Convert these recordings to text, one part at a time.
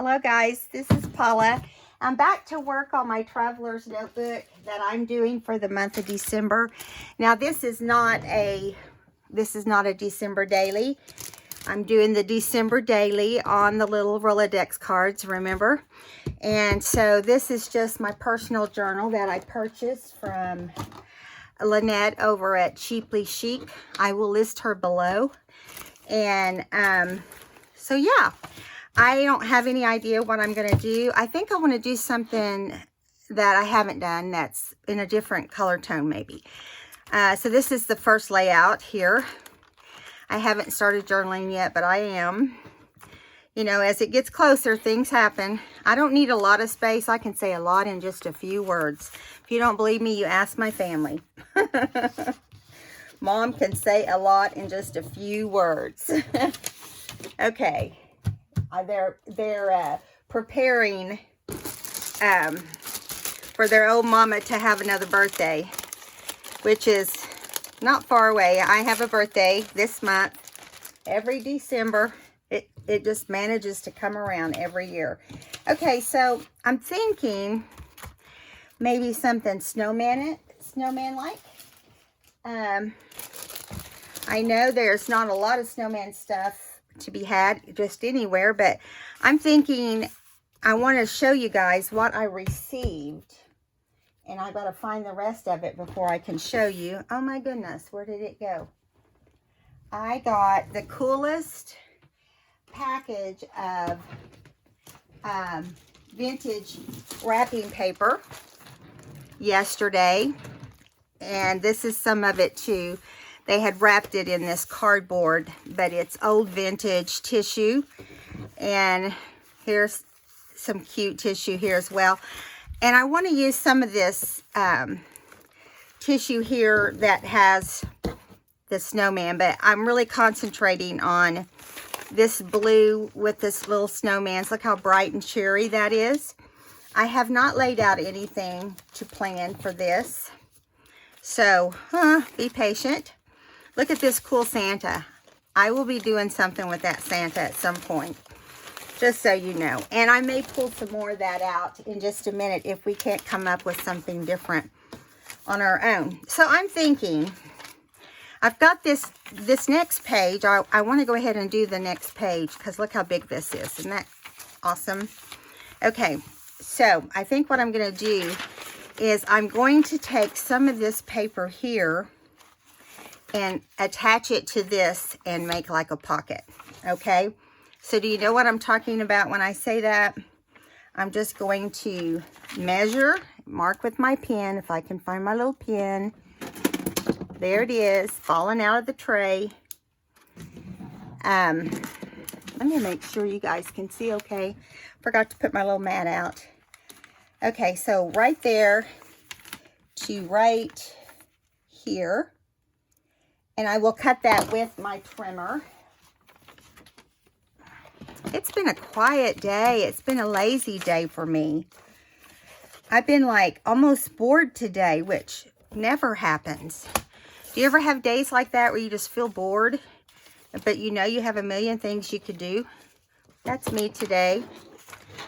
Hello guys, this is Paula. I'm back to work on my traveler's notebook that I'm doing for the month of December. Now this is not a December daily. I'm doing the December daily on the little Rolodex cards, remember? And so this is just my personal journal that I purchased from Lynette over at Chic. I will list her below. And so yeah, I don't have any idea what I'm going to do. I think I want to do something that I haven't done that's in a different color tone maybe. So this is the first layout here. I haven't started journaling yet, but I am. You know, as it gets closer, things happen. I don't need a lot of space. I can say a lot in just a few words. If you don't believe me, you ask my family. Mom can say a lot in just a few words. Okay. They're preparing for their old mama to have another birthday, which is not far away. I have a birthday this month. Every December, it just manages to come around every year. Okay, so I'm thinking maybe something snowman-like. I know there's not a lot of snowman stuff to be had just anywhere, but I'm thinking I want to show you guys what I received, and I've got to find the rest of it before I can show you. Oh my goodness, where did it go? I got the coolest package of vintage wrapping paper yesterday, and this is some of it too. They had wrapped it in this cardboard, but it's old vintage tissue. And here's some cute tissue here as well. And I want to use some of this tissue here that has the snowman, but I'm really concentrating on this blue with this little snowman. Look how bright and cheery that is. I have not laid out anything to plan for this. So, be patient. Look at this cool Santa. I will be doing something with that Santa at some point, just so you know. And I may pull some more of that out in just a minute if we can't come up with something different on our own. So I'm thinking, I've got this next page. I want to go ahead and do the next page because look how big this is. Isn't that awesome? Okay, so I think what I'm going to do is I'm going to take some of this paper here and attach it to this and make like a pocket. Okay, so do you know what I'm talking about when I say that? I'm just going to measure, mark with my pen, if I can find my little pen. There it is, falling out of the tray. Let me make sure you guys can see okay. Forgot to put my little mat out. Okay, so right there to right here. And I will cut that with my trimmer. It's been a quiet day. It's been a lazy day for me. I've been like almost bored today, which never happens. Do you ever have days like that where you just feel bored, but you know you have a million things you could do? That's me today.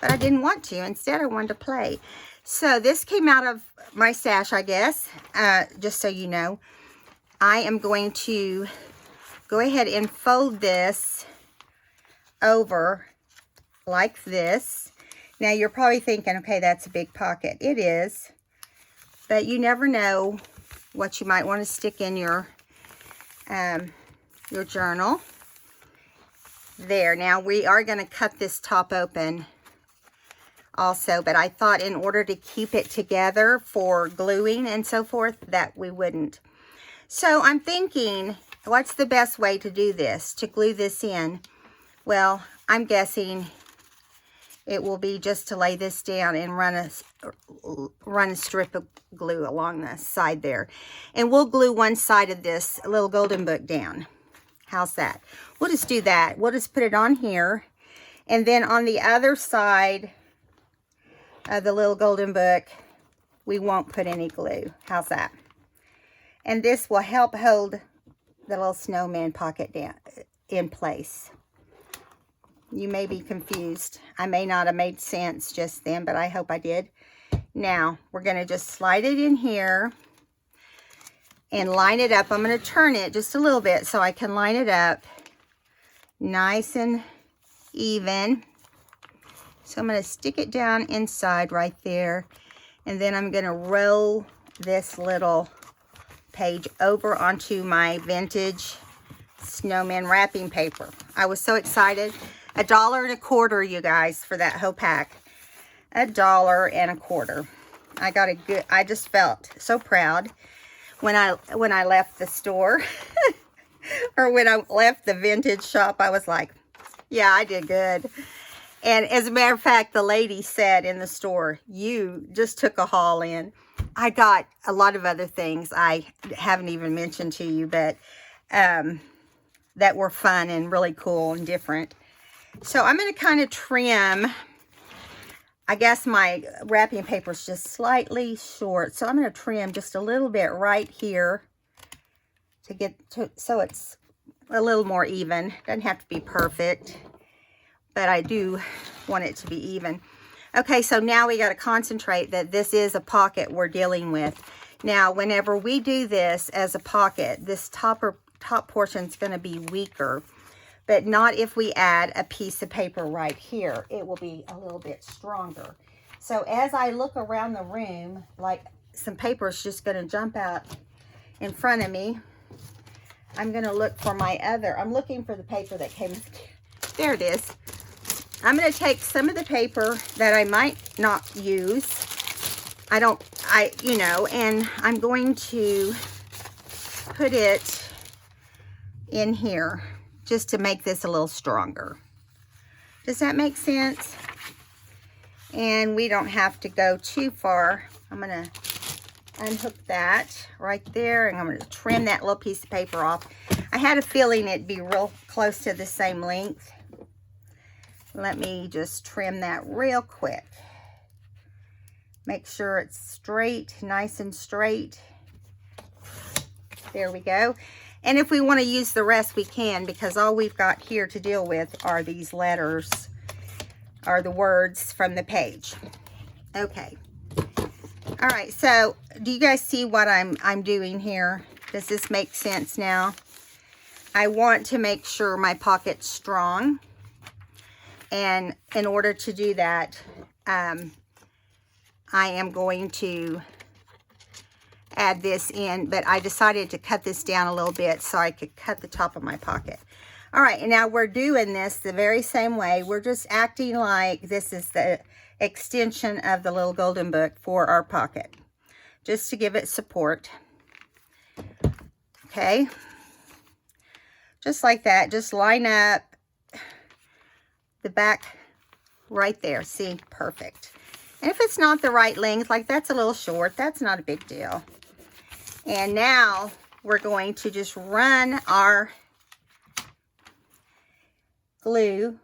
But I didn't want to. Instead, I wanted to play. So this came out of my stash, I guess, just so you know. I am going to go ahead and fold this over like this. Now you're probably thinking, okay, that's a big pocket. It is, but you never know what you might want to stick in your journal. There, now we are going to cut this top open also, but I thought in order to keep it together for gluing and so forth, that we wouldn't. So I'm thinking, what's the best way to do this, to glue this in? Well, I'm guessing it will be just to lay this down and run a strip of glue along the side there. And we'll glue one side of this little golden book down. How's that? We'll just do that. We'll just put it on here. And then on the other side of the little golden book, we won't put any glue. How's that? And this will help hold the little snowman pocket down in place. You may be confused. I may not have made sense just then, but I hope I did. Now, we're going to just slide it in here and line it up. I'm going to turn it just a little bit so I can line it up nice and even. So I'm going to stick it down inside right there. And then I'm going to roll this little page over onto my vintage snowman wrapping paper. I was so excited. $1.25, you guys, for that whole pack. $1.25. I got a good, I just felt so proud when I left the store or when I left the vintage shop. I was like, yeah, I did good. And as a matter of fact, the lady said in the store, you just took a haul in. I got a lot of other things I haven't even mentioned to you, but that were fun and really cool and different. So I'm going to kind of trim. I guess my wrapping paper is just slightly short, so I'm going to trim just a little bit right here to get to, so it's a little more even. Doesn't have to be perfect, but I do want it to be even. Okay, so now we got to concentrate that this is a pocket we're dealing with. Now, whenever we do this as a pocket, this top portion is going to be weaker, but not if we add a piece of paper right here. It will be a little bit stronger. So as I look around the room, like some paper is just going to jump out in front of me, I'm going to look for my other, I'm looking for the paper that came, there it is. I'm going to take some of the paper that I might not use. And I'm going to put it in here just to make this a little stronger. Does that make sense? And we don't have to go too far. I'm going to unhook that right there, and I'm going to trim that little piece of paper off. I had a feeling it'd be real close to the same length. Let me just trim that real quick. Make sure it's straight, nice and straight. There we go. And if we want to use the rest, we can, because all we've got here to deal with are these letters, are the words from the page. Okay. All right, so do you guys see what I'm doing here? Does this make sense now? I want to make sure my pocket's strong. And in order to do that, I am going to add this in, but I decided to cut this down a little bit so I could cut the top of my pocket. All right, and now we're doing this the very same way. We're just acting like this is the extension of the little golden book for our pocket, just to give it support. Okay, just like that. Just line up the back right there. See, perfect. And if it's not the right length, like that's a little short, that's not a big deal. And now we're going to just run our glue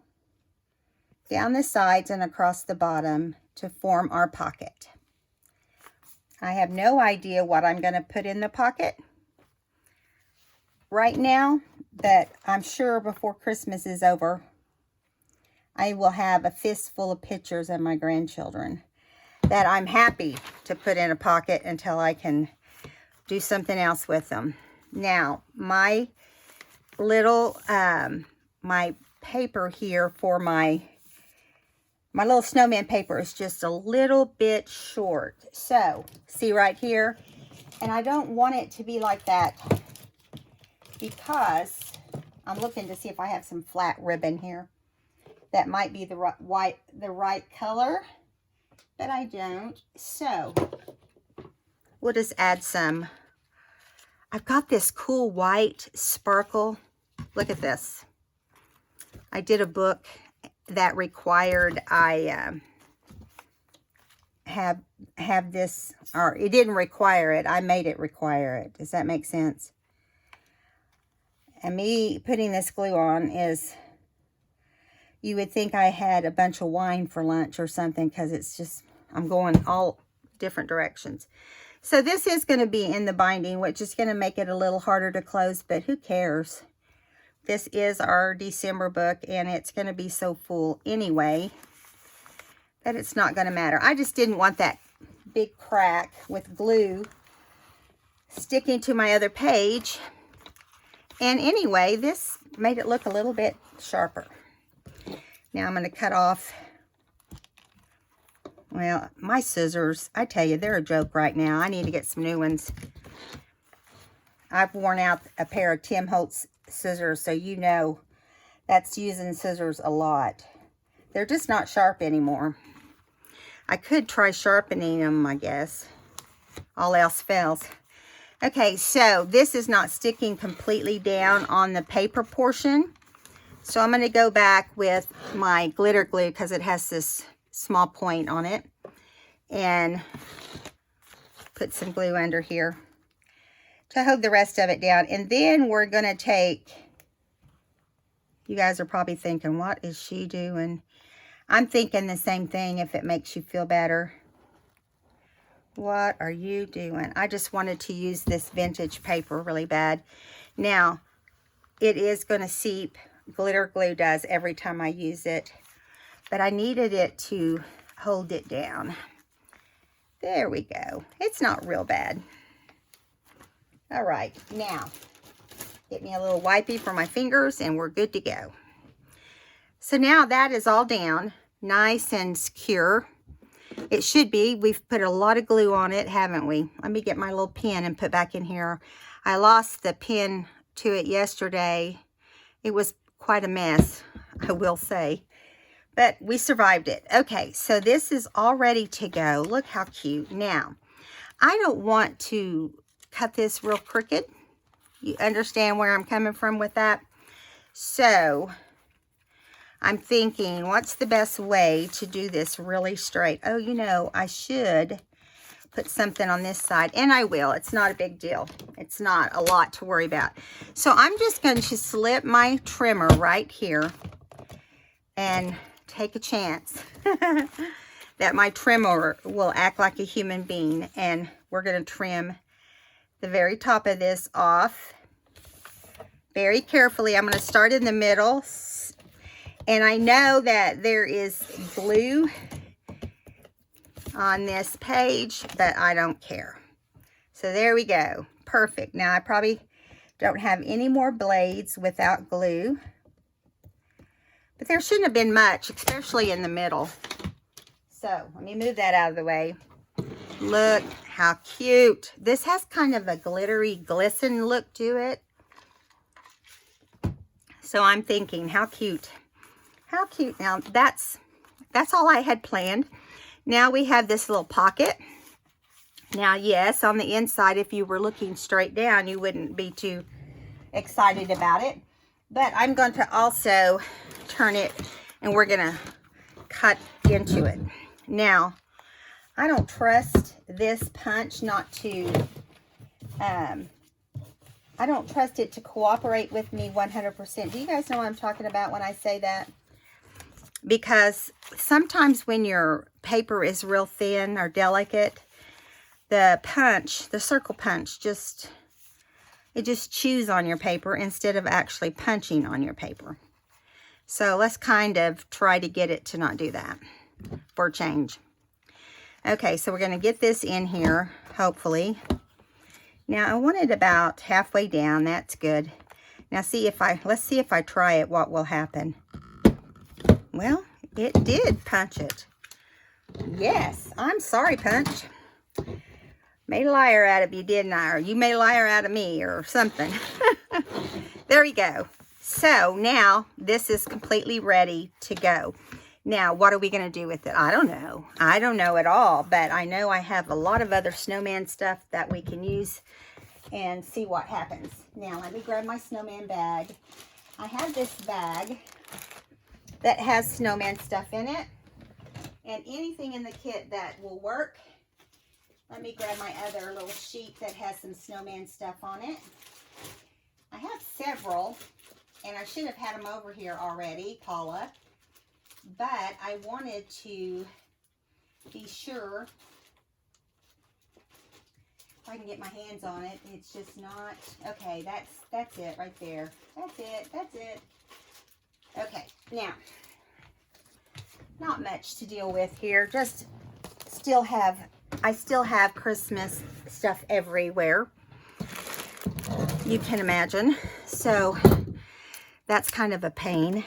down the sides and across the bottom to form our pocket. I have no idea what I'm going to put in the pocket right now, but I'm sure before Christmas is over, I will have a fistful of pictures of my grandchildren that I'm happy to put in a pocket until I can do something else with them. Now, my little, my paper here for my little snowman paper is just a little bit short. So, see right here? And I don't want it to be like that because I'm looking to see if I have some flat ribbon here. That might be the right color, but I don't. So we'll just add some. I've got this cool white sparkle. Look at this. I did a book that required I have this, or it didn't require it. I made it require it. Does that make sense? And me putting this glue on is, you would think I had a bunch of wine for lunch or something, because it's just, I'm going all different directions. So this is going to be in the binding, which is going to make it a little harder to close, but who cares? this is our December book, and it's going to be so full anyway that it's not going to matter. I just didn't want that big crack with glue sticking to my other page. And anyway, this made it look a little bit sharper. Now I'm going to cut off. Well, my scissors, I tell you, they're a joke right now. I need to get some new ones. I've worn out a pair of Tim Holtz scissors, so you know that's using scissors a lot. They're just not sharp anymore. I could try sharpening them, I guess. All else fails. Okay, so this is not sticking completely down on the paper portion. So I'm going to go back with my glitter glue because it has this small point on it. And put some glue under here to hold the rest of it down. And then we're going to take, you guys are probably thinking, what is she doing? I'm thinking the same thing, if it makes you feel better. What are you doing? I just wanted to use this vintage paper really bad. Now, it is going to seep. Glitter glue does every time I use it. But I needed it to hold it down. There we go. It's not real bad. All right, now, get me a little wipey for my fingers and we're good to go. So now that is all down, nice and secure. It should be. We've put a lot of glue on it, haven't we? Let me get my little pin and put back in here. I lost the pin to it yesterday. It was quite a mess, I will say. But we survived it. Okay, so this is all ready to go. Look how cute. Now, I don't want to cut this real crooked. You understand where I'm coming from with that? So I'm thinking, what's the best way to do this really straight? Oh, you know, I should put something on this side, and I will. It's not a big deal. It's not a lot to worry about. So I'm just going to slip my trimmer right here and take a chance that my trimmer will act like a human being, and we're going to trim the very top of this off very carefully. I'm going to start in the middle. And I know that there is glue on this page, but I don't care. So there we go. Perfect. Now I probably don't have any more blades without glue. But there shouldn't have been much, especially in the middle. So let me move that out of the way. Look how cute. This has kind of a glittery, glisten look to it. So I'm thinking, how cute. How cute. Now, that's all I had planned. Now we have this little pocket. Now, yes, on the inside, if you were looking straight down, you wouldn't be too excited about it. But I'm going to also turn it, and we're going to cut into it. Now, I don't trust this punch not to, I don't trust it to cooperate with me 100%. Do you guys know what I'm talking about when I say that? Because sometimes when your paper is real thin or delicate, the punch, the circle punch, it just chews on your paper instead of actually punching on your paper. So let's kind of try to get it to not do that for a change. Okay, so we're going to get this in here, hopefully. Now I want it about halfway down. That's good. Now let's see if I try it, what will happen. Well, it did punch it. Yes, I'm sorry, Punch. Made a liar out of you, didn't I? Or you made a liar out of me or something. There we go. So now this is completely ready to go. Now, what are we going to do with it? I don't know. I don't know at all, but I know I have a lot of other snowman stuff that we can use and see what happens. Now, let me grab my snowman bag. I have this bag that has snowman stuff in it, and anything in the kit that will work. Let me grab my other little sheet that has some snowman stuff on it. I have several, and I should have had them over here already, Paula, but I wanted to be sure if I can get my hands on it. It's just not, okay, that's it right there. That's it. Okay, now, not much to deal with here. Just I still have Christmas stuff everywhere, you can imagine. So that's kind of a pain.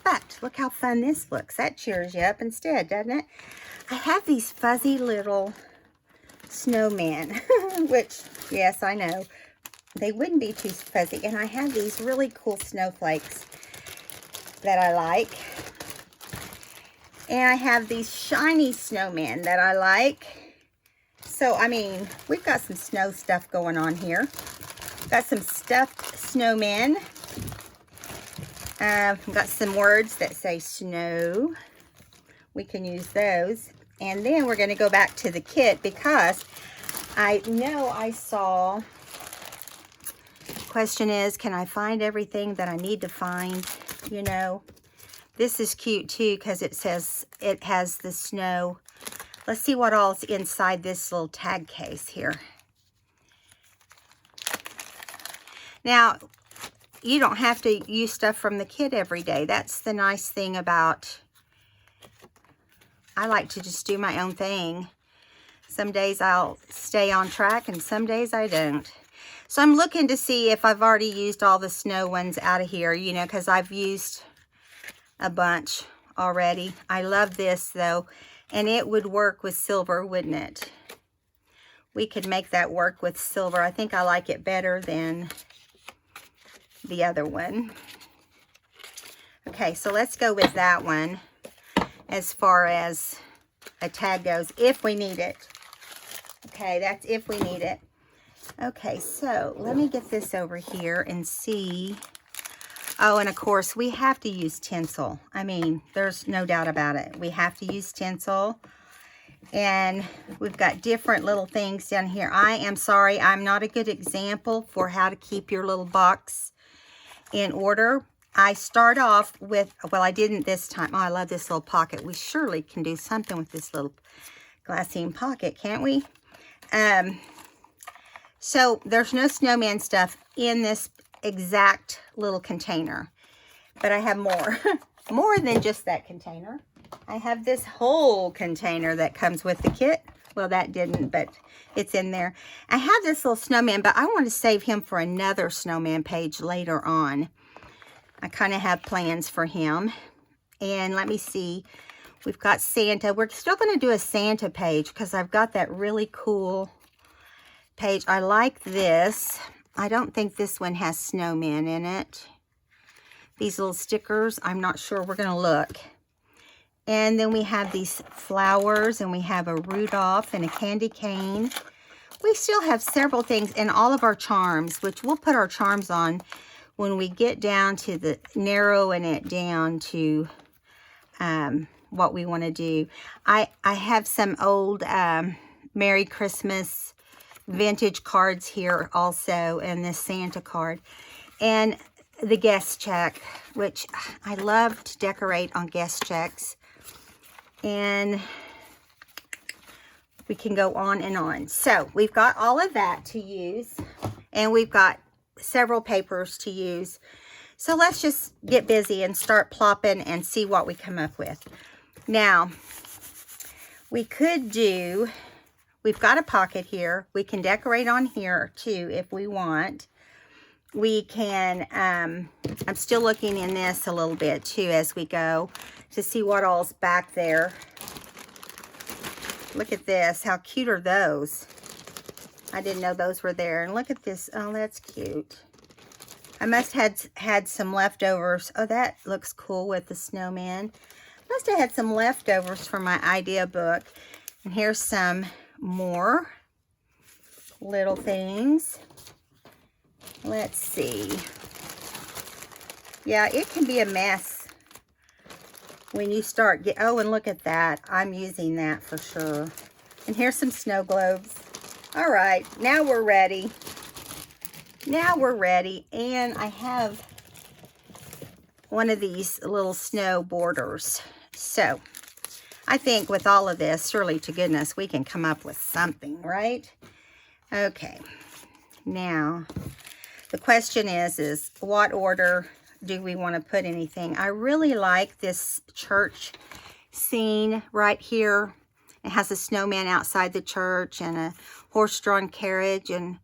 But look how fun this looks. That cheers you up instead, doesn't it? I have these fuzzy little snowmen, which, yes, I know, they wouldn't be too fuzzy. And I have these really cool snowflakes that I like. And I have these shiny snowmen that I like. So, I mean, we've got some snow stuff going on here. Got some stuffed snowmen. Got some words that say snow. We can use those. And then we're going to go back to the kit because I know I saw, question is, can I find everything that I need to find? You know, this is cute too because it says it has the snow. Let's see what all's inside this little tag case here. Now, you don't have to use stuff from the kit every day. That's the nice thing about, I like to just do my own thing. Some days I'll stay on track and some days I don't. So I'm looking to see if I've already used all the snow ones out of here, you know, because I've used a bunch already. I love this though, and it would work with silver, wouldn't it? We could make that work with silver. I think I like it better than the other one. Okay, so let's go with that one as far as a tag goes, if we need it. Okay, that's if we need it. Okay, so let me get this over here and see. Oh, and of course, we have to use tinsel. I mean, there's no doubt about it. We have to use tinsel. And we've got different little things down here. I am sorry, I'm not a good example for how to keep your little box in order. I start off with, well, I didn't this time. Oh, I love this little pocket. We surely can do something with this little glassine pocket, can't we? So there's no snowman stuff in this exact little container, but I have more, more than just that container. I have this whole container that comes with the kit. Well, that didn't, but it's in there. I have this little snowman, but I want to save him for another snowman page later on. I kind of have plans for him. And let me see. We've got Santa. We're still going to do a Santa page because I've got that really cool page. I like this. I don't think this one has snowmen in it. These little stickers, I'm not sure. We're going to look. And then we have these flowers, and we have a Rudolph and a candy cane. We still have several things in all of our charms, which we'll put our charms on when we get down to the narrowing it down to what we want to do. I have some old Merry Christmas vintage cards here also, and this Santa card. And the guest check, which I love to decorate on guest checks. And we can go on and on. So we've got all of that to use, and we've got several papers to use. So let's just get busy and start plopping and see what we come up with. Now, we could do, we've got a pocket here. We can decorate on here too if we want. We can, I'm still looking in this a little bit too as we go to see what all's back there. Look at this. How cute are those? I didn't know those were there. And look at this. Oh, that's cute. I must have had some leftovers. Oh, that looks cool with the snowman. Must have had some leftovers from my idea book. And here's some more little things. Let's see. Yeah, it can be a mess when you start oh, and look at that. I'm using that for sure. And here's some snow globes. All right, now we're ready. Now we're ready. And I have one of these little snow borders. So I think with all of this, surely to goodness, we can come up with something, right? Okay, now the question is what order do we want to put anything? I really like this church scene right here. It has a snowman outside the church and a horse-drawn carriage, and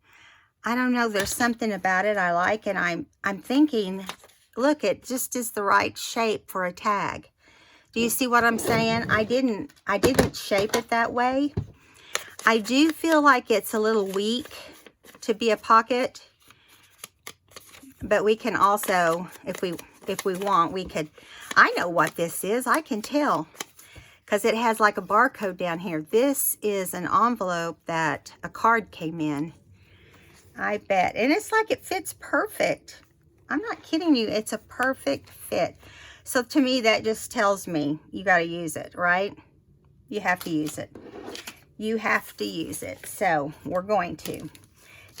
I don't know, there's something about it I like, and I'm thinking, look, it just is the right shape for a tag. Do you see what I'm saying? I didn't shape it that way. I do feel like it's a little weak to be a pocket, but we can also, if we want, we could, I know what this is, I can tell, because it has like a barcode down here. This is an envelope that a card came in, I bet, and it's like it fits perfect. I'm not kidding you, it's a perfect fit. So to me, that just tells me you got to use it, right? You have to use it. You have to use it, so we're going to.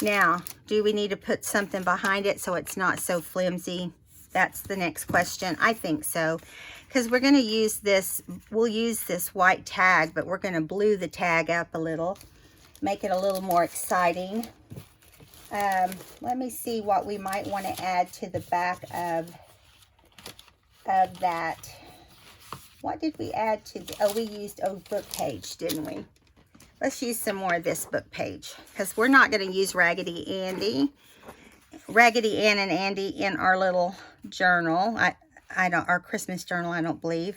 Now, do we need to put something behind it so it's not so flimsy? That's the next question. I think so, because we're going to use this, we'll use this white tag, but we're going to blue the tag up a little, make it a little more exciting. Let me see what we might want to add to the back of that. What did we add to the, oh, we used old book page, didn't we? Let's use some more of this book page, because we're not going to use Raggedy Ann and Andy in our little journal. I don't, our Christmas journal, I don't believe.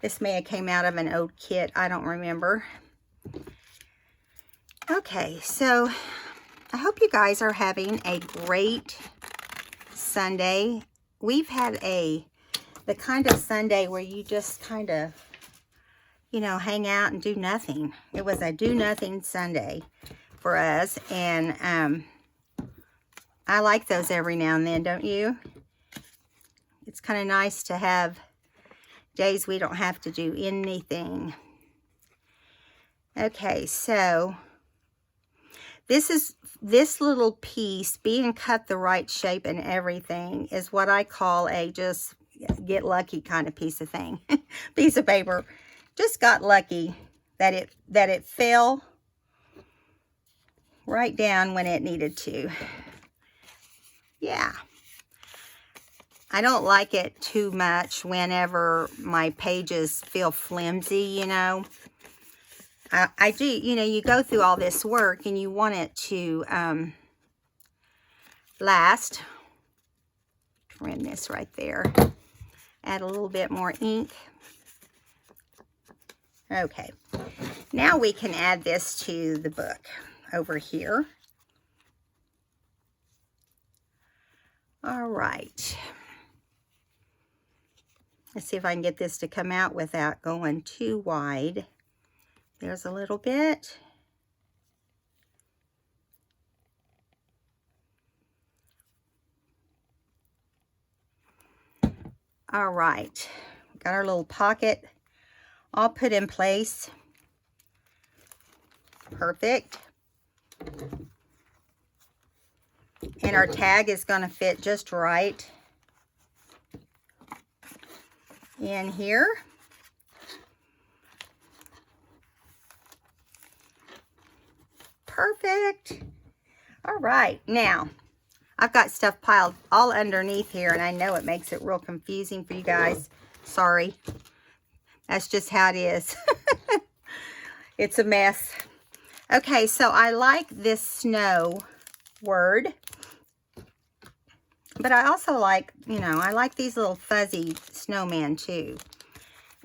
This may have came out of an old kit, I don't remember. Okay, so I hope you guys are having a great Sunday. We've had the kind of Sunday where you just kind of, you know, hang out and do nothing. It was a do nothing Sunday for us, and I like those every now and then, don't you? It's kind of nice to have days we don't have to do anything. Okay, so this little piece being cut the right shape and everything is what I call a just get lucky kind of piece of thing. Piece of paper. Just got lucky that it fell right down when it needed to. Yeah. I don't like it too much whenever my pages feel flimsy, you know. I do, you know, you go through all this work and you want it to last. Trim this right there. Add a little bit more ink. Okay, now we can add this to the book over here. All right. Let's see if I can get this to come out without going too wide. There's a little bit. All right, got our little pocket all put in place. Perfect. And our tag is going to fit just right in here. Perfect. All right, now I've got stuff piled all underneath here, and I know it makes it real confusing for you guys. Sorry. That's just how it is. It's a mess. Okay, so I like this snow word. But I also like, you know, I like these little fuzzy snowman too.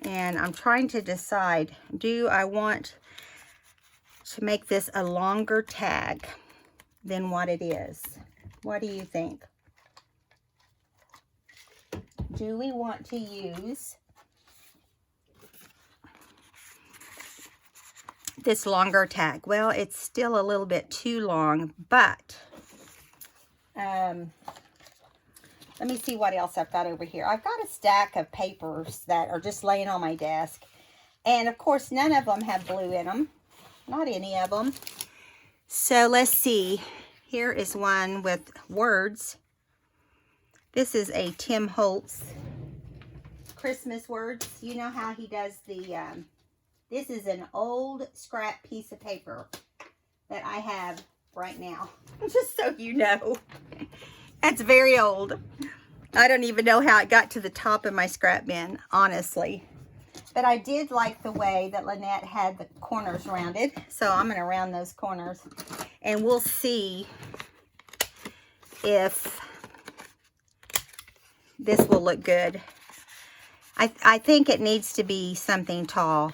And I'm trying to decide, do I want to make this a longer tag than what it is? What do you think? Do we want to use this longer tag? Well, it's still a little bit too long, but let me see what else I've got over here. I've got a stack of papers that are just laying on my desk. And of course, none of them have blue in them. Not any of them. So let's see. Here is one with words. This is a Tim Holtz Christmas words. You know how he does the, this is an old scrap piece of paper that I have right now. Just so you know. That's very old. I don't even know how it got to the top of my scrap bin, honestly. But I did like the way that Lynette had the corners rounded. So I'm going to round those corners. And we'll see if this will look good. I think it needs to be something tall.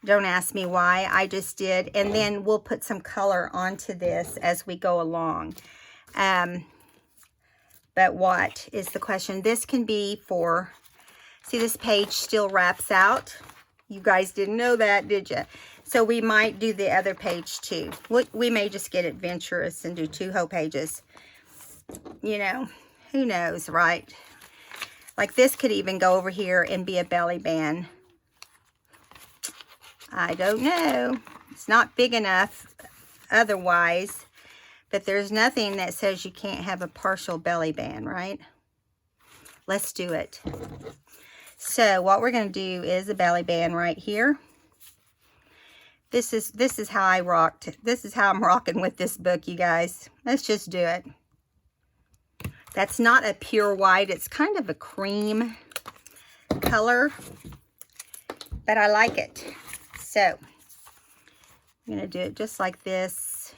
Don't ask me why. I just did. And then we'll put some color onto this as we go along. But what is the question? This can be for... See, this page still wraps out. You guys didn't know that, did you? So we might do the other page too. We may just get adventurous and do 2 whole pages. You know, who knows, right? Like this could even go over here and be a belly band. I don't know. It's not big enough otherwise. But there's nothing that says you can't have a partial belly band, right? Let's do it. So what we're going to do is a belly band right here. This is how I rocked. This is how I'm rocking with this book, you guys. Let's just do it. That's not a pure white. It's kind of a cream color, but I like it. So I'm going to do it just like this.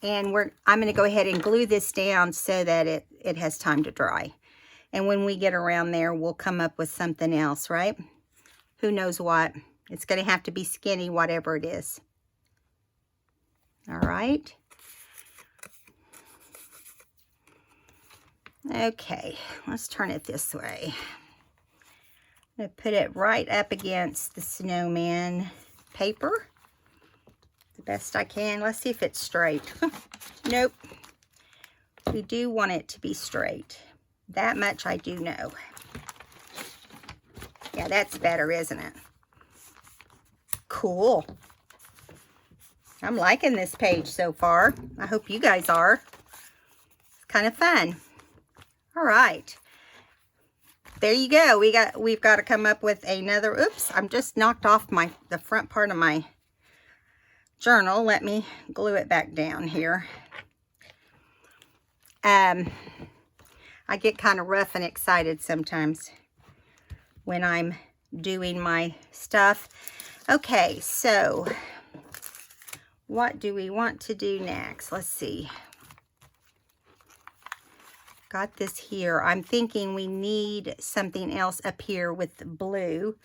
And I'm going to go ahead and glue this down so that it has time to dry. And when we get around there, we'll come up with something else, right? Who knows what? It's going to have to be skinny, whatever it is. All right. Okay, let's turn it this way. I'm going to put it right up against the snowman paper. The best I can. Let's see if it's straight. Nope. We do want it to be straight. That much I do know. Yeah, that's better, isn't it? Cool. I'm liking this page so far. I hope you guys are. It's kind of fun. All right. There you go. We've got to come up with another. Oops, I'm just knocked off the front part of my journal. Let me glue it back down here. I get kind of rough and excited sometimes when I'm doing my stuff. Okay, so what do we want to do next? Let's see. Got this here. I'm thinking we need something else up here with the blue.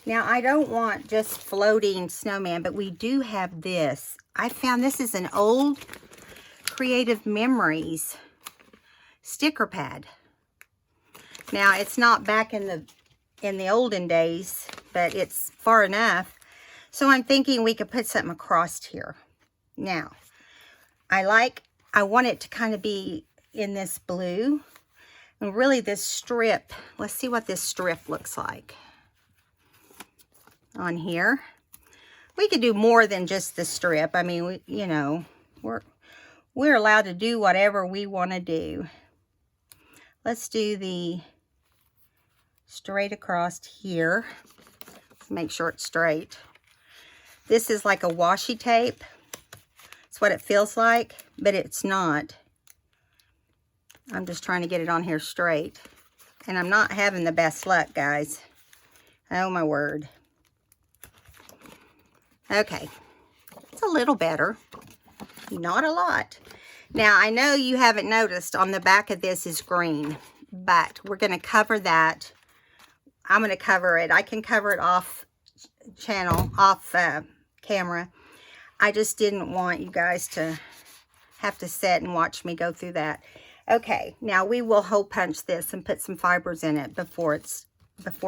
Now, I don't want just floating snowman, but we do have this. I found this is an old Creative Memories sticker pad. Now, it's not back in the olden days, but it's far enough. So I'm thinking we could put something across here. Now, I want it to kind of be in this blue. And really this strip, let's see what this strip looks like on here. We could do more than just the strip. I mean, we're allowed to do whatever we want to do. Let's do the straight across here. Make sure it's straight. This is like a washi tape. It's what it feels like, but it's not. I'm just trying to get it on here straight. And I'm not having the best luck, guys. Oh, my word. Okay. It's a little better. Not a lot. Now, I know you haven't noticed on the back of this is green, but we're going to cover that. I'm going to cover it. I can cover it off camera. I just didn't want you guys to have to sit and watch me go through that. Okay, now we will hole punch this and put some fibers in it before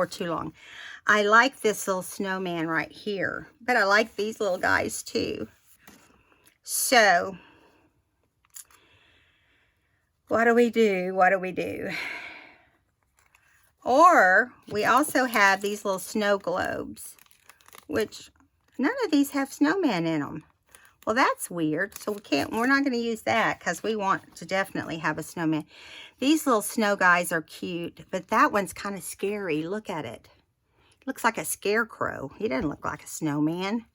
too long. I like this little snowman right here, but I like these little guys too. So, what do we do? What do we do? Or, we also have these little snow globes, which none of these have snowman in them. Well, that's weird. So we're not going to use that because we want to definitely have a snowman. These little snow guys are cute, but that one's kind of scary. Look at it. Looks like a scarecrow. He doesn't look like a snowman.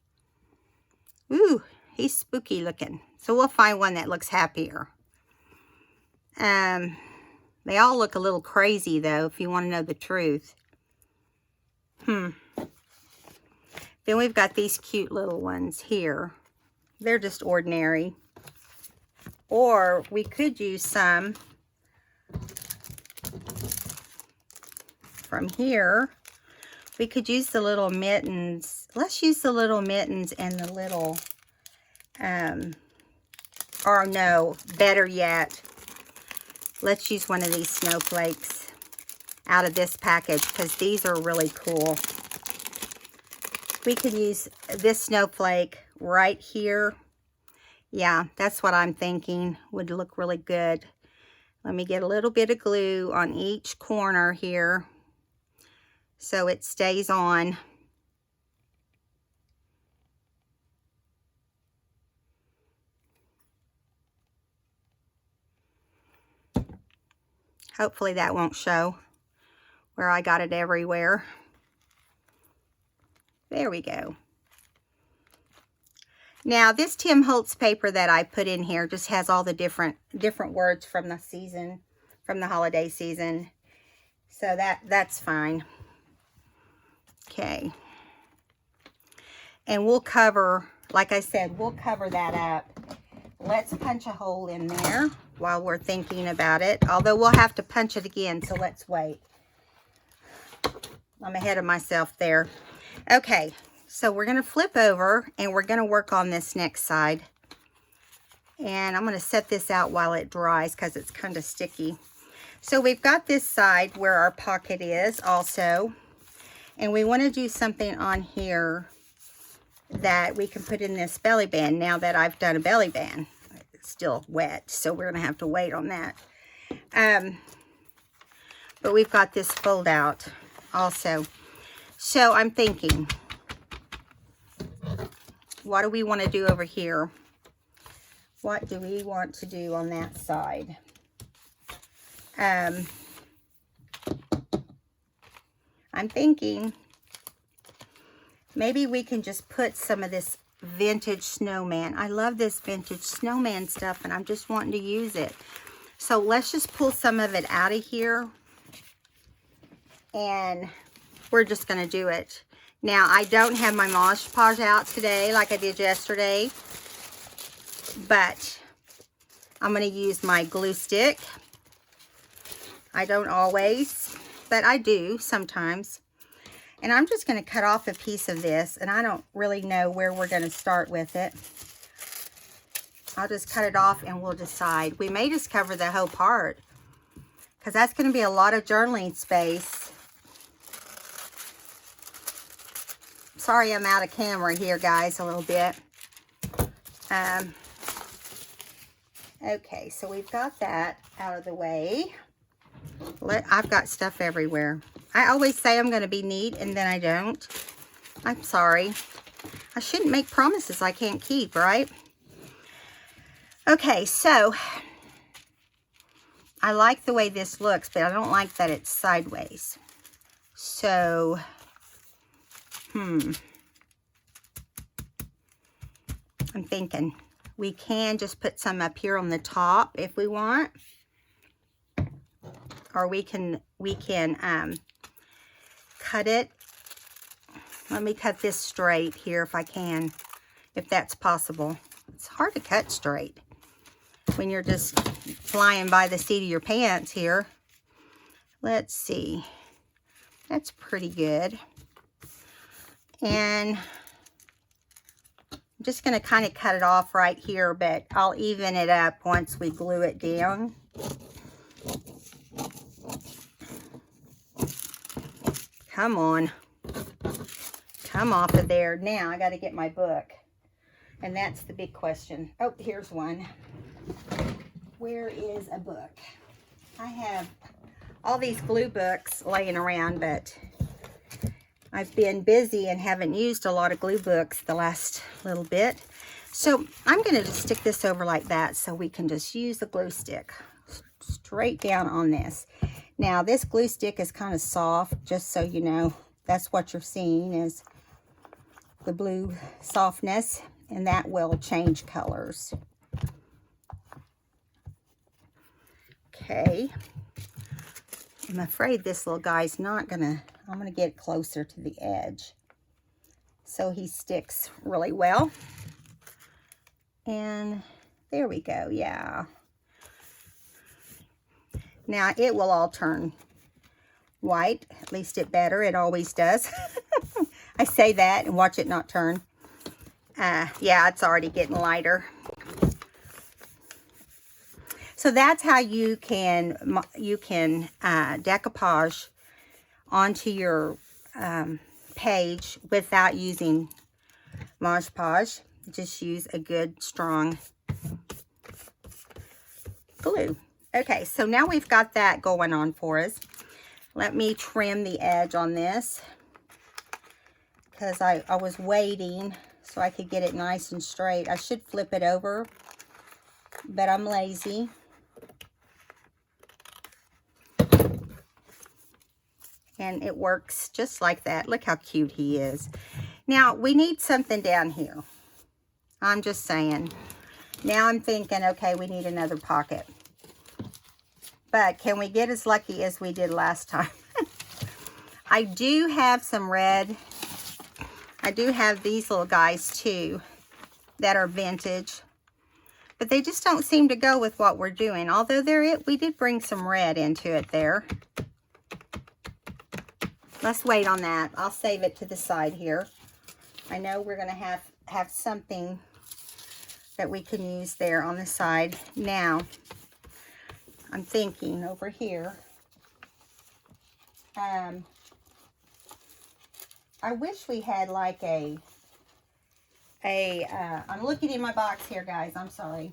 Ooh, he's spooky looking. So we'll find one that looks happier. They all look a little crazy though, if you want to know the truth. Then we've got these cute little ones here. They're just ordinary. Or we could use some from here. We could use the little mittens. Let's use the little mittens and the little, or no, better yet, let's use one of these snowflakes out of this package because these are really cool. We could use this snowflake right here. Yeah, that's what I'm thinking would look really good. Let me get a little bit of glue on each corner here so it stays on. Hopefully that won't show where I got it everywhere. There we go. Now this Tim Holtz paper that I put in here just has all the different words from the season, from the holiday season. So that's fine. Okay. And we'll cover, like I said, we'll cover that up. Let's punch a hole in there while we're thinking about it. Although we'll have to punch it again, so let's wait. I'm ahead of myself there. Okay, so we're going to flip over and we're going to work on this next side. And I'm going to set this out while it dries because it's kind of sticky. So we've got this side where our pocket is also. And we want to do something on here that we can put in this belly band now that I've done a belly band. It's still wet, so we're going to have to wait on that. But we've got this fold out also. So I'm thinking, what do we want to do over here? What do we want to do on that side? I'm thinking maybe we can just put some of this vintage snowman. I love this vintage snowman stuff and I'm just wanting to use it. So let's just pull some of it out of here and we're just going to do it. Now I don't have my Mod Podge out today like I did yesterday, but I'm going to use my glue stick. I don't always, but I do sometimes. And I'm just going to cut off a piece of this, and I don't really know where we're going to start with it. I'll just cut it off and we'll decide. We may just cover the whole part because that's going to be a lot of journaling space. Sorry I'm out of camera here, guys, a little bit. Okay, so we've got that out of the way. I've got stuff everywhere. I always say I'm going to be neat, and then I don't. I'm sorry. I shouldn't make promises I can't keep, right? Okay, so I like the way this looks, but I don't like that it's sideways. So, I'm thinking we can just put some up here on the top if we want. Or we can cut it. Let me cut this straight here if I can, if that's possible. It's hard to cut straight when you're just flying by the seat of your pants here. Let's see. That's pretty good. And I'm just going to kind of cut it off right here, but I'll even it up once we glue it down. Come on. Come off of there. Now I got to get my book. And that's the big question. Oh, here's one. Where is a book? I have all these glue books laying around, but I've been busy and haven't used a lot of glue books the last little bit. So I'm going to just stick this over like that so we can just use the glue stick straight down on this. Now, this glue stick is kind of soft, just so you know. That's what you're seeing is the blue softness. and that will change colors. Okay. I'm afraid this little guy's not gonna, I'm gonna get closer to the edge so he sticks really well. And there we go, yeah. Now it will all turn white, at least it better, it always does. I say that and watch it not turn. Yeah, it's already getting lighter. So that's how you can decoupage onto your page without using Mod Podge. Just use a good strong glue. Okay, so now we've got that going on for us. Let me trim the edge on this because I was waiting so I could get it nice and straight. I should flip it over, but I'm lazy. And it works just like that. Look how cute he is. Now, we need something down here. I'm just saying. Now I'm thinking, okay, we need another pocket. But can we get as lucky as we did last time? I do have some red. I do have these little guys too that are vintage. But they just don't seem to go with what we're doing. Although we did bring some red into it there. Let's wait on that. I'll save it to the side here. I know we're going to have something that we can use there on the side. Now, I'm thinking over here. I wish we had like I'm looking in my box here, guys. I'm sorry.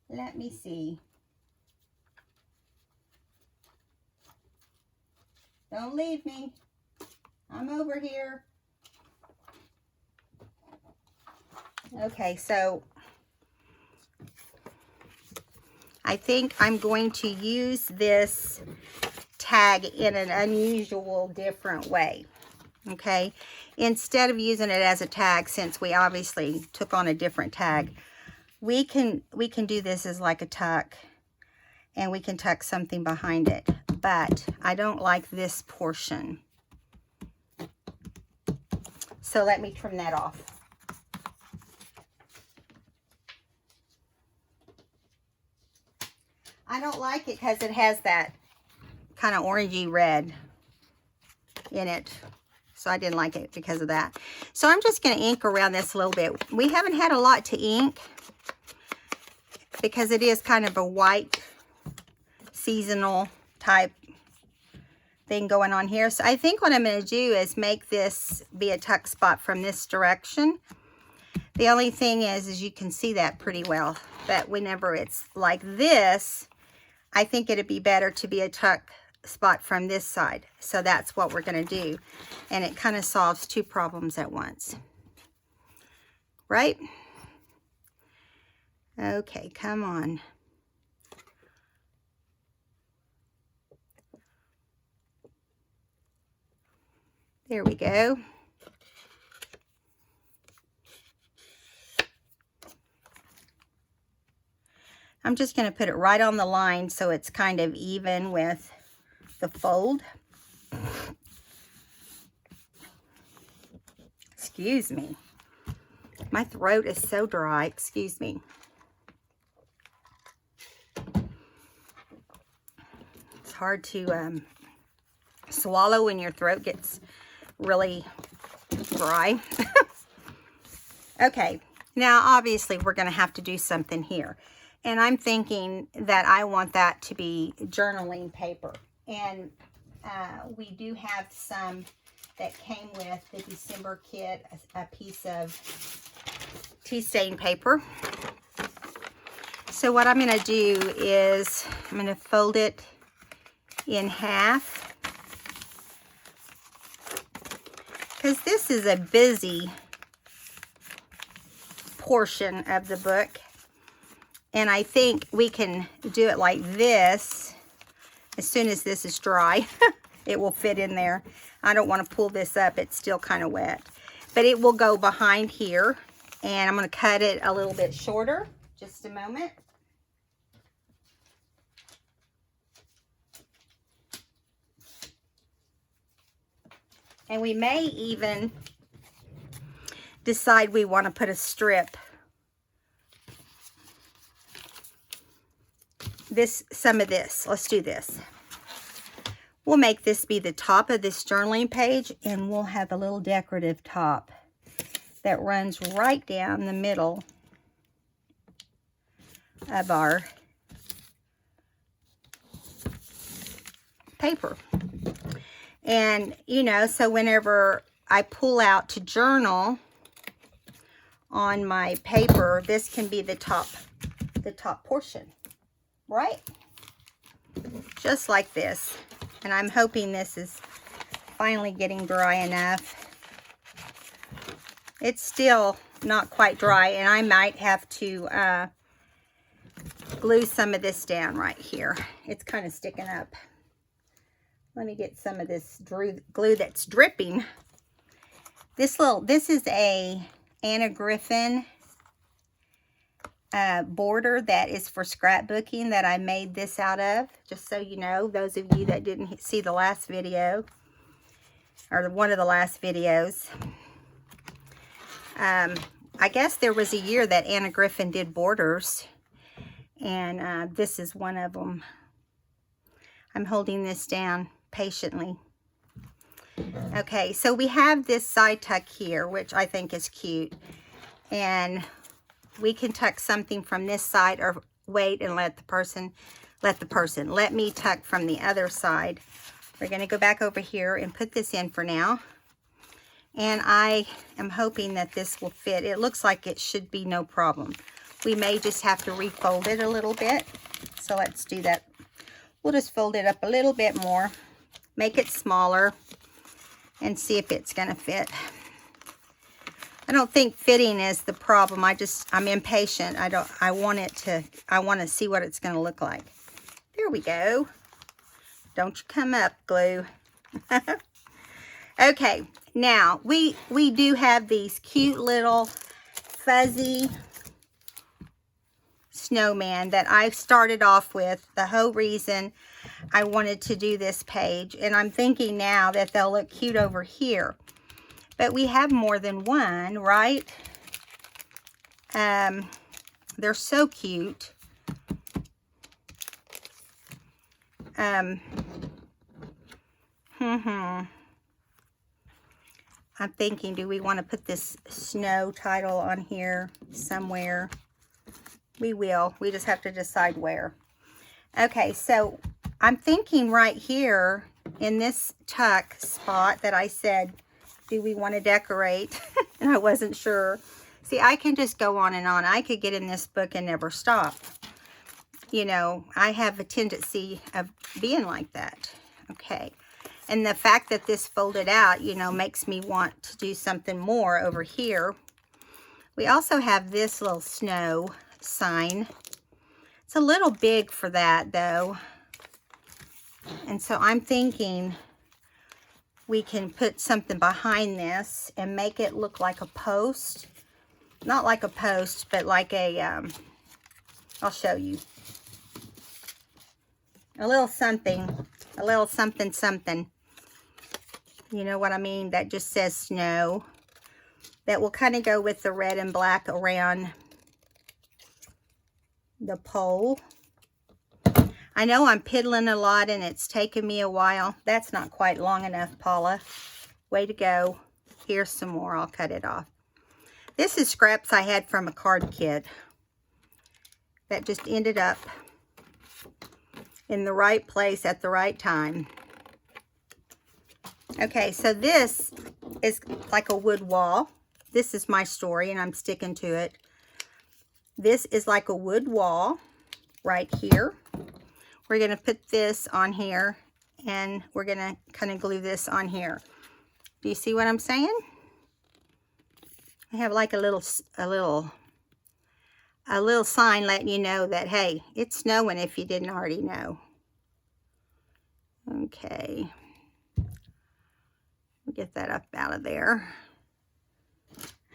Let me see. Don't leave me. I'm over here. Okay, so I think I'm going to use this tag in an unusual, different way. Okay, instead of using it as a tag, since we obviously took on a different tag, we can do this as like a tuck, and we can tuck something behind it. But I don't like this portion. So let me trim that off. I don't like it because it has that kind of orangey red in it. So I didn't like it because of that. So I'm just going to ink around this a little bit. We haven't had a lot to ink because it is kind of a white seasonal type thing going on here. So I think what I'm going to do is make this be a tuck spot from this direction. The only thing is you can see that pretty well. But whenever it's like this, I think it'd be better to be a tuck spot from this side. So that's what we're going to do. And it kind of solves two problems at once. Right? Okay, come on. There we go. I'm just going to put it right on the line so it's kind of even with the fold. Excuse me. My throat is so dry. Excuse me. It's hard to swallow when your throat gets really dry. Okay, now obviously we're going to have to do something here. And I'm thinking that I want that to be journaling paper. And we do have some that came with the December kit, a piece of tea stain paper. So what I'm going to do is I'm going to fold it in half. Because this is a busy portion of the book. And I think we can do it like this as soon as this is dry. it will fit in there. I don't want to pull this up. It's still kind of wet. But it will go behind here. And I'm going to cut it a little bit shorter. Just a moment. And we may even decide we want to put a strip. Some of this. Let's do this. We'll make this be the top of this journaling page, and we'll have a little decorative top that runs right down the middle of our paper. And, you know, so whenever I pull out to journal on my paper, this can be the top portion, right? Just like this. And I'm hoping this is finally getting dry enough. It's still not quite dry, and I might have to glue some of this down right here. It's kind of sticking up. Let me get some of this glue that's dripping. This is a Anna Griffin border that is for scrapbooking that I made this out of. Just so you know, those of you that didn't see the last video, or one of the last videos. I guess there was a year that Anna Griffin did borders, and this is one of them. I'm holding this down patiently. Okay, so we have this side tuck here, which I think is cute, and we can tuck something from this side, or wait and let me tuck from the other side. We're going to go back over here and put this in for now, and I am hoping that this will fit. It looks like it should be no problem. We may just have to refold it a little bit, so let's do that. We'll just fold it up a little bit more, make it smaller, and see if it's going to fit. I don't think fitting is the problem. I'm impatient. I want to see what it's going to look like. There we go. Don't you come up, glue. Okay, now we do have these cute little fuzzy snowman that I started off with. The whole reason I wanted to do this page, and I'm thinking now that they'll look cute over here. But we have more than one, right? They're so cute. I'm thinking, do we want to put this snow title on here somewhere? We will. We just have to decide where. Okay, so I'm thinking right here in this tuck spot that I said, do we want to decorate? And I wasn't sure. See, I can just go on and on. I could get in this book and never stop. You know, I have a tendency of being like that. Okay. And the fact that this folded out, you know, makes me want to do something more over here. We also have this little snow sign. It's a little big for that, though. And so I'm thinking we can put something behind this and make it look like a post. Not like a post, but like a, I'll show you. A little something something. You know what I mean? That just says snow. That will kind of go with the red and black around the pole. I know I'm piddling a lot and it's taken me a while. That's not quite long enough, Paula. Way to go. Here's some more. I'll cut it off. This is scraps I had from a card kit that just ended up in the right place at the right time. Okay, so this is like a wood wall. This is my story and I'm sticking to it. This is like a wood wall right here. We're going to put this on here and we're going to kind of glue this on here. Do you see what I'm saying? I have like a little sign letting you know that, hey, it's snowing if you didn't already know. Okay. Get that up out of there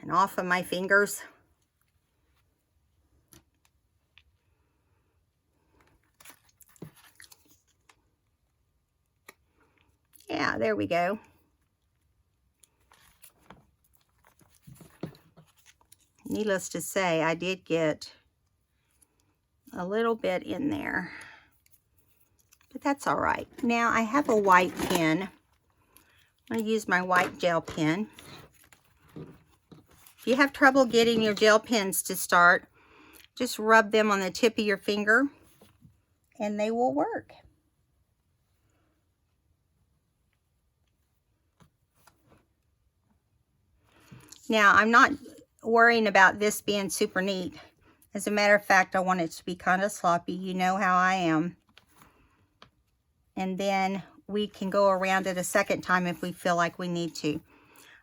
and off of my fingers. Yeah, there we go. Needless to say, I did get a little bit in there, but that's all right. Now I have a white pen. I'm going to use my white gel pen. If you have trouble getting your gel pens to start, just rub them on the tip of your finger and they will work. Now, I'm not worrying about this being super neat. As a matter of fact, I want it to be kind of sloppy. You know how I am. And then we can go around it a second time if we feel like we need to.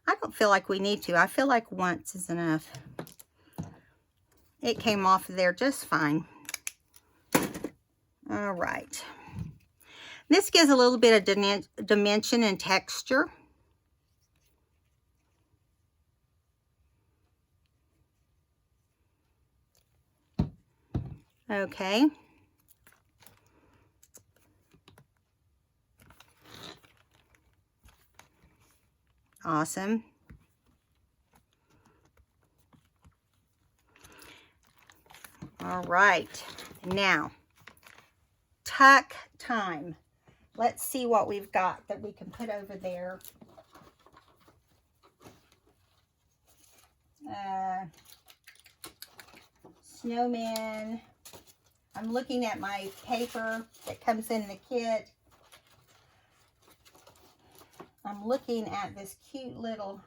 I don't feel like we need to. I feel like once is enough. It came off of there just fine. All right. This gives a little bit of dimension and texture. Okay. Awesome. All right. Now, tuck time. Let's see what we've got that we can put over there. Snowman. I'm looking at my paper that comes in the kit. I'm looking at this cute little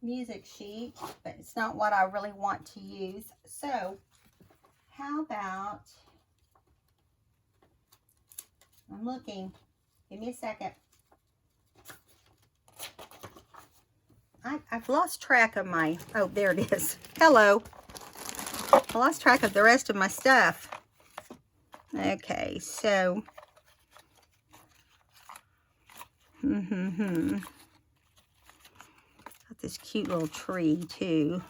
music sheet, but it's not what I really want to use. So, how about, I'm looking, give me a second. I've lost track of my, oh, there it is. Hello. I lost track of the rest of my stuff. Okay, so, got this cute little tree too.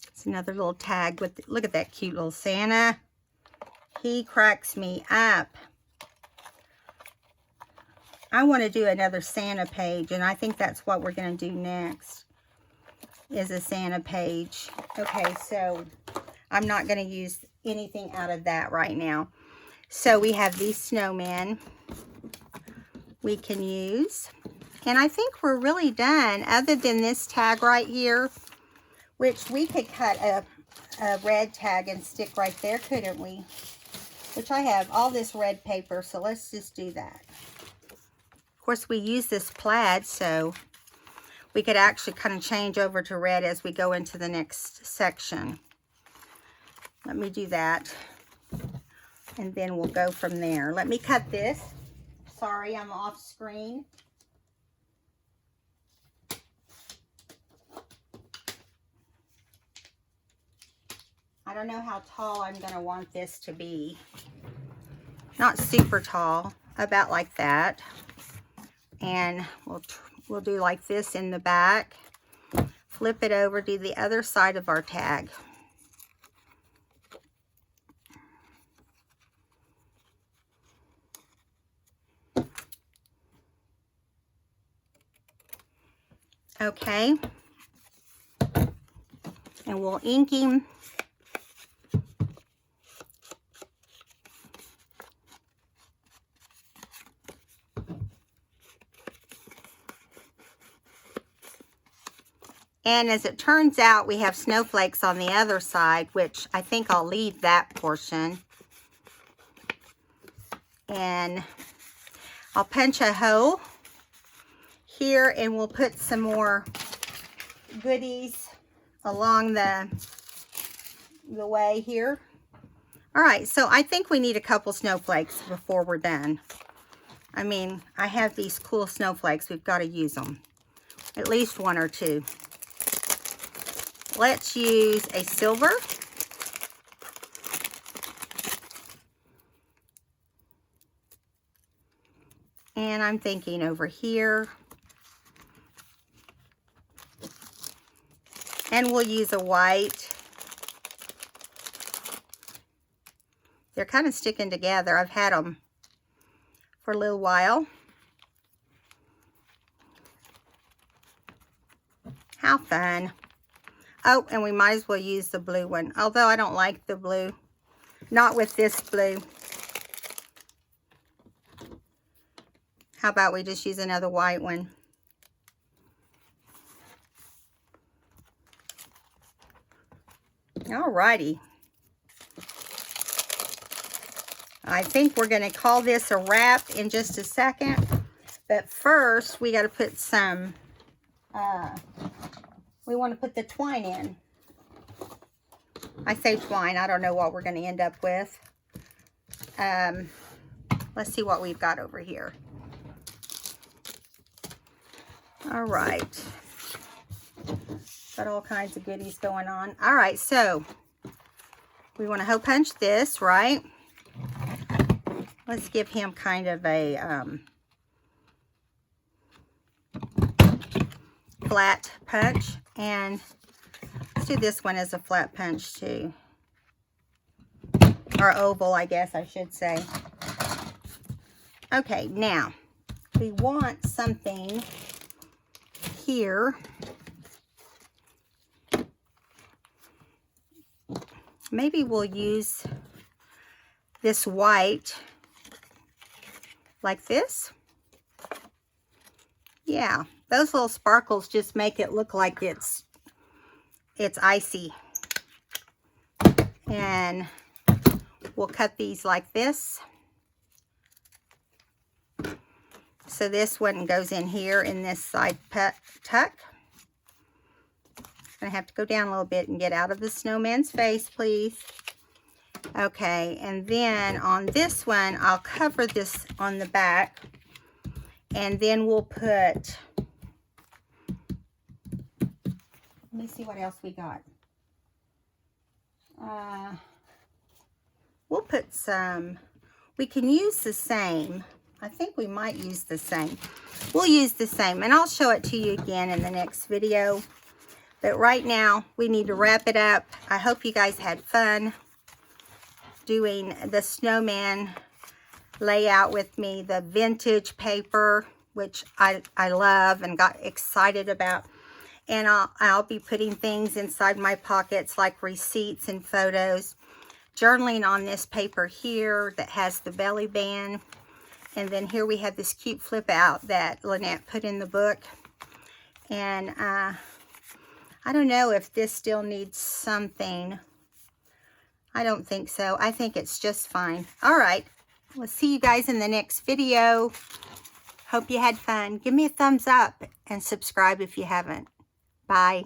It's another little tag with, look at that cute little Santa. He cracks me up. I want to do another Santa page, and I think that's what we're going to do next, is a Santa page. Okay, so I'm not going to use anything out of that right now. So we have these snowmen we can use. And I think we're really done, other than this tag right here, which we could cut a red tag and stick right there, couldn't we? Which I have all this red paper, so let's just do that. Of course, we use this plaid, so we could actually kind of change over to red as we go into the next section. Let me do that, and then we'll go from there. Let me cut this. Sorry, I'm off screen. I don't know how tall I'm going to want this to be. Not super tall, about like that. And we'll do like this in the back. Flip it over, do the other side of our tag. Okay. And we'll ink him. And as it turns out, we have snowflakes on the other side, which I think I'll leave that portion. And I'll punch a hole here, and we'll put some more goodies along the way here. All right, so I think we need a couple snowflakes before we're done. I mean, I have these cool snowflakes. We've got to use them. At least one or two. Let's use a silver. And I'm thinking over here. And we'll use a white. They're kind of sticking together. I've had them for a little while. How fun. Oh, and we might as well use the blue one. Although I don't like the blue. Not with this blue. How about we just use another white one? Alrighty. I think we're going to call this a wrap in just a second. But first, we got to put some, we want to put the twine in. I say twine. I don't know what we're going to end up with. Let's see what we've got over here. All right. Got all kinds of goodies going on. All right, so we want to hole punch this, right? Let's give him kind of a flat punch. And let's do this one as a flat punch too. Or oval, I guess I should say. Okay, now we want something here. Maybe we'll use this white like this. Yeah, those little sparkles just make it look like it's icy. And we'll cut these like this. So this one goes in here in this side tuck. Gonna have to go down a little bit and get out of the snowman's face, please. Okay, and then on this one, I'll cover this on the back, and then we'll put, let me see what else we got. We'll put some, we can use the same. I think we might use the same. We'll use the same, and I'll show it to you again in the next video. But right now, we need to wrap it up. I hope you guys had fun doing the snowman layout with me. The vintage paper, which I love and got excited about. And I'll be putting things inside my pockets like receipts and photos. Journaling on this paper here that has the belly band. And then here we have this cute flip out that Lynette put in the book. And I don't know if this still needs something. I don't think so. I think it's just fine. All right. We'll see you guys in the next video. Hope you had fun. Give me a thumbs up and subscribe if you haven't. Bye.